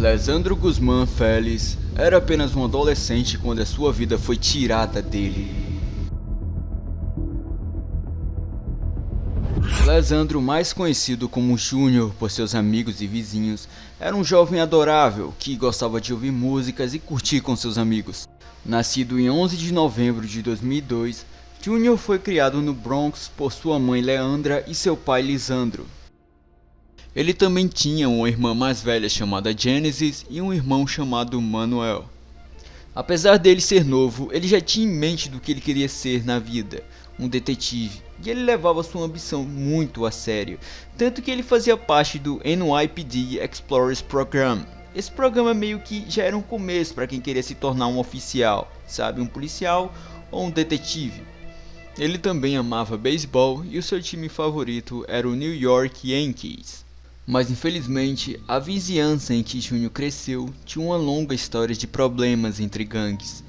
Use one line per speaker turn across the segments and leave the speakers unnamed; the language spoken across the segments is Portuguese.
Lesandro Guzmán Félix era apenas um adolescente quando a sua vida foi tirada dele. Lesandro, mais conhecido como Júnior por seus amigos e vizinhos, era um jovem adorável que gostava de ouvir músicas e curtir com seus amigos. Nascido em 11 de novembro de 2002, Júnior foi criado no Bronx por sua mãe Leandra e seu pai Lisandro. Ele também tinha uma irmã mais velha chamada Genesis e um irmão chamado Manuel. Apesar dele ser novo, ele já tinha em mente do que ele queria ser na vida, um detetive, e ele levava sua ambição muito a sério, tanto que ele fazia parte do NYPD Explorers Program. Esse programa meio que já era um começo para quem queria se tornar um oficial, sabe, um policial ou um detetive. Ele também amava beisebol e o seu time favorito era o New York Yankees. Mas infelizmente, a vizinhança em que Júnior cresceu tinha uma longa história de problemas entre gangues.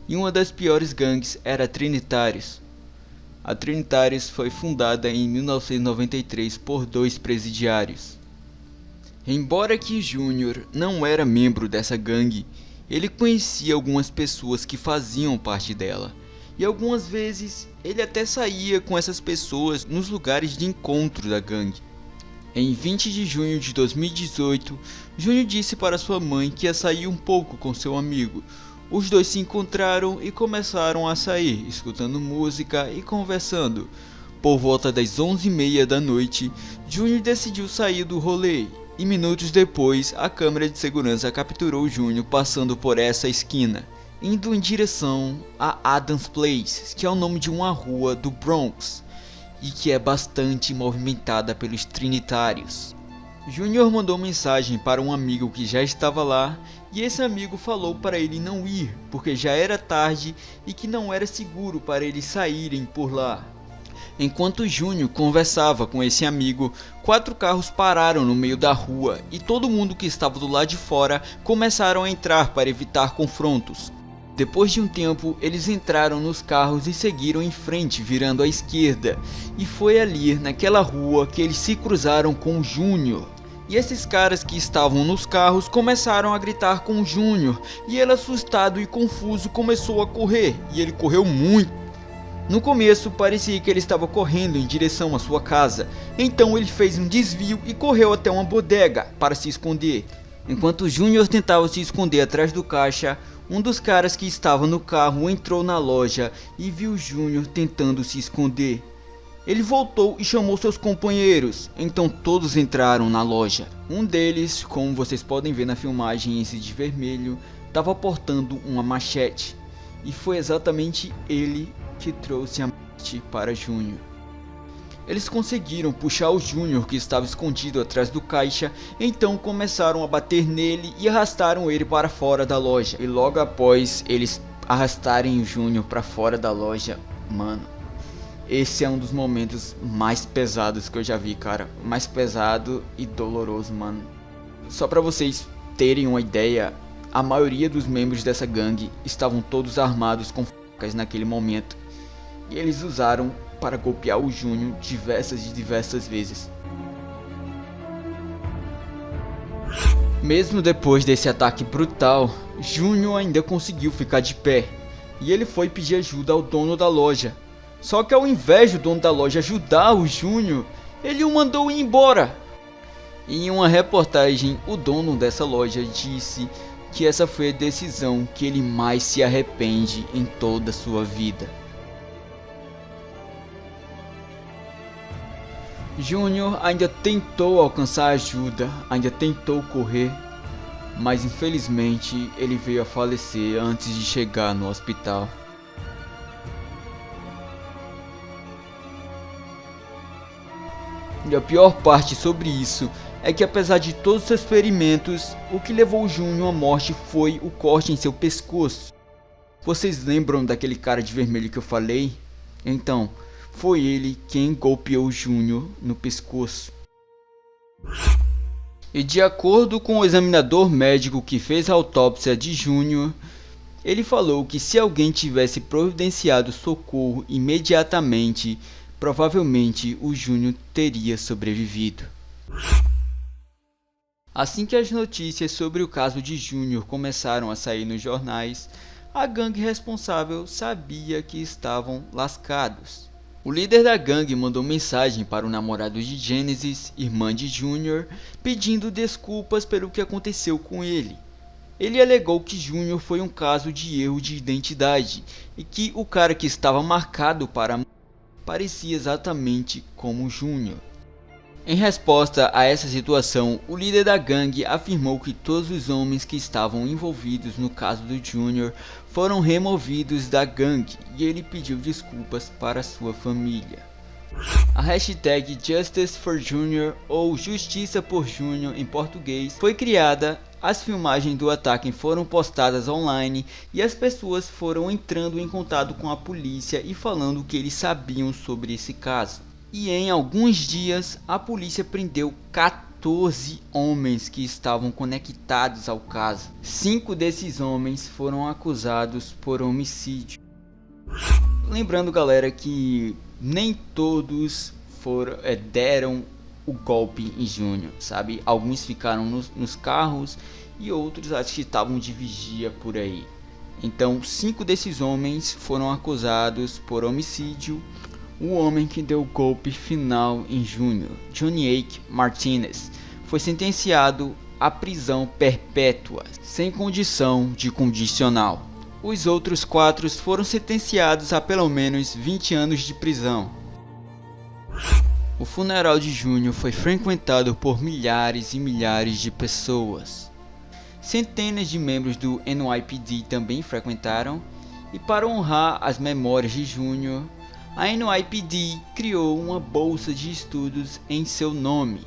E uma das piores gangues era a Trinitários. A Trinitários foi fundada em 1993 por 2 presidiários. Embora que Júnior não era membro dessa gangue, ele conhecia algumas pessoas que faziam parte dela. E algumas vezes ele até saía com essas pessoas nos lugares de encontro da gangue. Em 20 de junho de 2018, Júnior disse para sua mãe que ia sair um pouco com seu amigo. Os dois se encontraram e começaram a sair, escutando música e conversando. Por volta das 11h30 da noite, Júnior decidiu sair do rolê e minutos depois a câmera de segurança capturou Júnior passando por essa esquina, indo em direção a Adams Place, que é o nome de uma rua do Bronx e que é bastante movimentada pelos trinitários. Júnior mandou mensagem para um amigo que já estava lá e esse amigo falou para ele não ir porque já era tarde e que não era seguro para eles saírem por lá. Enquanto Júnior conversava com esse amigo, 4 carros pararam no meio da rua e todo mundo que estava do lado de fora começaram a entrar para evitar confrontos. Depois de um tempo, eles entraram nos carros e seguiram em frente, virando à esquerda. E foi ali, naquela rua, que eles se cruzaram com o Júnior. E esses caras que estavam nos carros começaram a gritar com o Júnior. E ele, assustado e confuso, começou a correr. E ele correu muito. No começo, parecia que ele estava correndo em direção à sua casa. Então ele fez um desvio e correu até uma bodega para se esconder. Enquanto Júnior tentava se esconder atrás do caixa, um dos caras que estava no carro entrou na loja e viu Júnior tentando se esconder. Ele voltou e chamou seus companheiros, então todos entraram na loja. Um deles, como vocês podem ver na filmagem esse de vermelho, estava portando uma machete. E foi exatamente ele que trouxe a morte para Júnior. Eles conseguiram puxar o Júnior que estava escondido atrás do caixa, então começaram a bater nele e arrastaram ele para fora da loja. E logo após eles arrastarem o Júnior para fora da loja, mano, esse é um dos momentos mais pesados que eu já vi, cara. Mais pesado e doloroso, mano. Só para vocês terem uma ideia, a maioria dos membros dessa gangue estavam todos armados com facas naquele momento. E eles usaram para golpear o Júnior diversas vezes. Mesmo depois desse ataque brutal, Júnior ainda conseguiu ficar de pé e ele foi pedir ajuda ao dono da loja. Só que ao invés do dono da loja ajudar o Júnior, ele o mandou ir embora. Em uma reportagem, o dono dessa loja disse que essa foi a decisão que ele mais se arrepende em toda a sua vida. Júnior ainda tentou alcançar ajuda, ainda tentou correr, mas infelizmente ele veio a falecer antes de chegar no hospital. E a pior parte sobre isso é que apesar de todos os seus ferimentos, o que levou Júnior à morte foi o corte em seu pescoço. Vocês lembram daquele cara de vermelho que eu falei? Então, foi ele quem golpeou Júnior no pescoço. E de acordo com o examinador médico que fez a autópsia de Júnior, ele falou que se alguém tivesse providenciado socorro imediatamente, provavelmente o Júnior teria sobrevivido. Assim que as notícias sobre o caso de Júnior começaram a sair nos jornais, a gangue responsável sabia que estavam lascados. O líder da gangue mandou mensagem para o namorado de Genesis, irmã de Júnior, pedindo desculpas pelo que aconteceu com ele. Ele alegou que Júnior foi um caso de erro de identidade e que o cara que estava marcado para parecia exatamente como Júnior. Em resposta a essa situação, o líder da gangue afirmou que todos os homens que estavam envolvidos no caso do Júnior foram removidos da gangue e ele pediu desculpas para sua família. A hashtag Justice for Junior ou Justiça por Júnior em português foi criada, as filmagens do ataque foram postadas online e as pessoas foram entrando em contato com a polícia e falando o que eles sabiam sobre esse caso. E em alguns dias a polícia prendeu 14 homens que estavam conectados ao caso. 5 desses homens foram acusados por homicídio. Lembrando, galera, que nem todos deram o golpe em Júnior, sabe? Alguns ficaram nos carros e outros acho que estavam de vigia por aí. Então 5 desses homens foram acusados por homicídio. O homem que deu o golpe final em Júnior, Johnny Ake Martinez, foi sentenciado à prisão perpétua, sem condição de condicional. Os outros 4 foram sentenciados a pelo menos 20 anos de prisão. O funeral de Júnior foi frequentado por milhares e milhares de pessoas. Centenas de membros do NYPD também frequentaram, e para honrar as memórias de Júnior, a NYPD criou uma bolsa de estudos em seu nome.